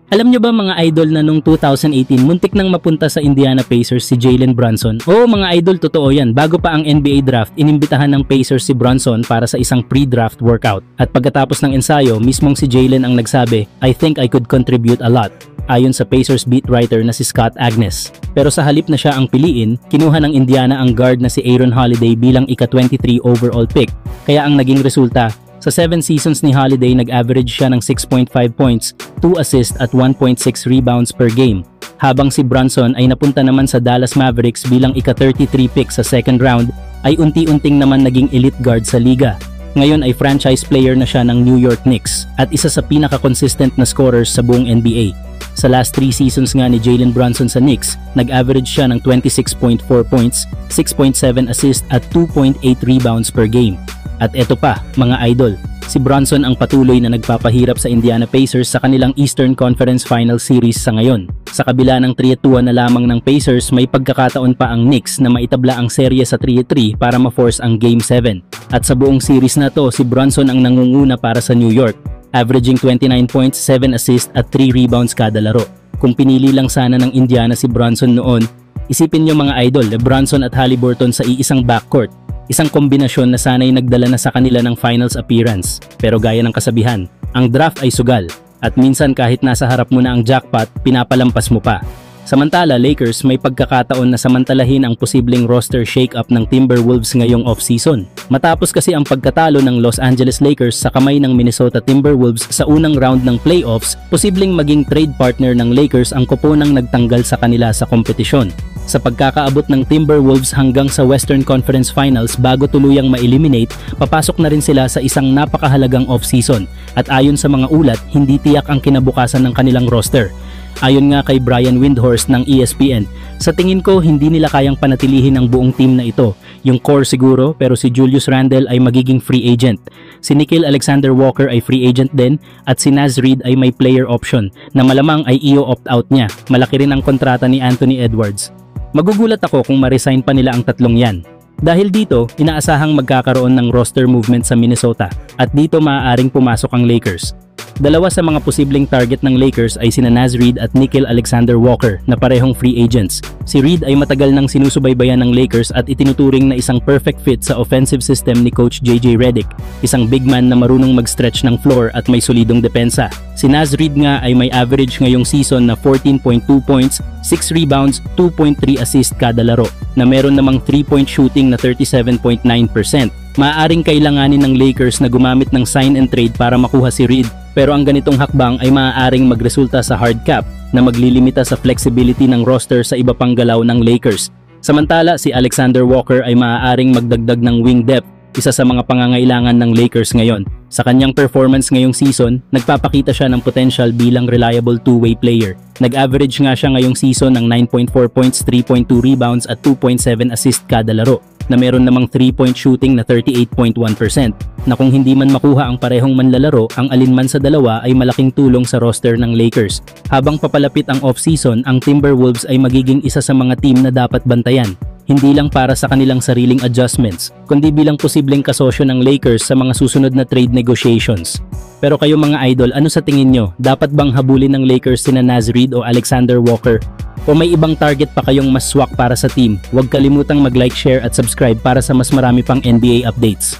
Alam nyo ba mga idol na nung 2018 muntik nang mapunta sa Indiana Pacers si Jalen Brunson? Oo mga idol, totoo yan. Bago pa ang NBA draft, inimbitahan ng Pacers si Brunson para sa isang pre-draft workout. At pagkatapos ng ensayo, mismong si Jalen ang nagsabi, "I think I could contribute a lot." Ayon sa Pacers beat writer na si Scott Agnes. Pero sa halip na siya ang piliin, kinuha ng Indiana ang guard na si Aaron Holiday bilang ika-23 overall pick. Kaya ang naging resulta, sa 7 seasons ni Holiday nag-average siya ng 6.5 points, 2 assists at 1.6 rebounds per game. Habang si Brunson ay napunta naman sa Dallas Mavericks bilang ika-33 pick sa second round, ay unti-unting naman naging elite guard sa liga. Ngayon ay franchise player na siya ng New York Knicks at isa sa pinaka-consistent na scorers sa buong NBA. Sa last 3 seasons nga ni Jalen Brunson sa Knicks, nag-average siya ng 26.4 points, 6.7 assists at 2.8 rebounds per game. At eto pa, mga idol, si Brunson ang patuloy na nagpapahirap sa Indiana Pacers sa kanilang Eastern Conference Final Series sa ngayon. Sa kabila ng 3-2 na lamang ng Pacers, may pagkakataon pa ang Knicks na maitabla ang serye sa 3-3 para ma-force ang Game 7. At sa buong series na to, si Brunson ang nangunguna para sa New York, averaging 29 points, 7 assists at 3 rebounds kada laro. Kung pinili lang sana ng Indiana si Brunson noon, isipin nyo mga idol, Brunson at Haliburton sa iisang backcourt. Isang kombinasyon na sana'y nagdala na sa kanila ng finals appearance. Pero gaya ng kasabihan, ang draft ay sugal. At minsan kahit nasa harap mo na ang jackpot, pinapalampas mo pa. Samantala, Lakers may pagkakataon na samantalahin ang posibleng roster shake-up ng Timberwolves ngayong off-season. Matapos kasi ang pagkatalo ng Los Angeles Lakers sa kamay ng Minnesota Timberwolves sa unang round ng playoffs, posibleng maging trade partner ng Lakers ang koponang nagtanggal sa kanila sa kompetisyon. Sa pagkakaabot ng Timberwolves hanggang sa Western Conference Finals bago tuluyang ma-eliminate, papasok na rin sila sa isang napakahalagang off-season. At ayon sa mga ulat, hindi tiyak ang kinabukasan ng kanilang roster. Ayon nga kay Brian Windhorst ng ESPN, sa tingin ko hindi nila kayang panatilihin ang buong team na ito. Yung core siguro, pero si Julius Randle ay magiging free agent. Si Nickeil Alexander-Walker ay free agent din at si Naz Reid ay may player option na malamang ay opt-out niya. Malaki rin ang kontrata ni Anthony Edwards. Magugulat ako kung ma-resign pa nila ang tatlong yan. Dahil dito, inaasahang magkakaroon ng roster movement sa Minnesota at dito maaaring pumasok ang Lakers. Dalawa sa mga posibleng target ng Lakers ay sina Naz Reid at Nickeil Alexander-Walker na parehong free agents. Si Reid ay matagal nang sinusubaybayan ng Lakers at itinuturing na isang perfect fit sa offensive system ni Coach JJ Redick, isang big man na marunong mag-stretch ng floor at may solidong depensa. Si Naz Reid nga ay may average ngayong season na 14.2 points, 6 rebounds, 2.3 assists kada laro, na meron namang 3-point shooting na 37.9%. Maaaring kailanganin ng Lakers na gumamit ng sign and trade para makuha si Reid, pero ang ganitong hakbang ay maaaring magresulta sa hard cap na maglilimita sa flexibility ng roster sa iba pang galaw ng Lakers. Samantala, si Alexander Walker ay maaaring magdagdag ng wing depth, isa sa mga pangangailangan ng Lakers ngayon. Sa kanyang performance ngayong season, nagpapakita siya ng potential bilang reliable two-way player. Nag-average nga siya ngayong season ng 9.4 points, 3.2 rebounds at 2.7 assists kada laro, na meron namang 3-point shooting na 38.1%, na kung hindi man makuha ang parehong manlalaro, ang alinman sa dalawa ay malaking tulong sa roster ng Lakers. Habang papalapit ang off-season, ang Timberwolves ay magiging isa sa mga team na dapat bantayan. Hindi lang para sa kanilang sariling adjustments, kundi bilang posibleng kasosyo ng Lakers sa mga susunod na trade negotiations. Pero kayo mga idol, ano sa tingin nyo? Dapat bang habulin ng Lakers sina Naz Reid o Alexander Walker? O may ibang target pa kayong mas swak para sa team? Huwag kalimutang mag-like, share at subscribe para sa mas marami pang NBA updates.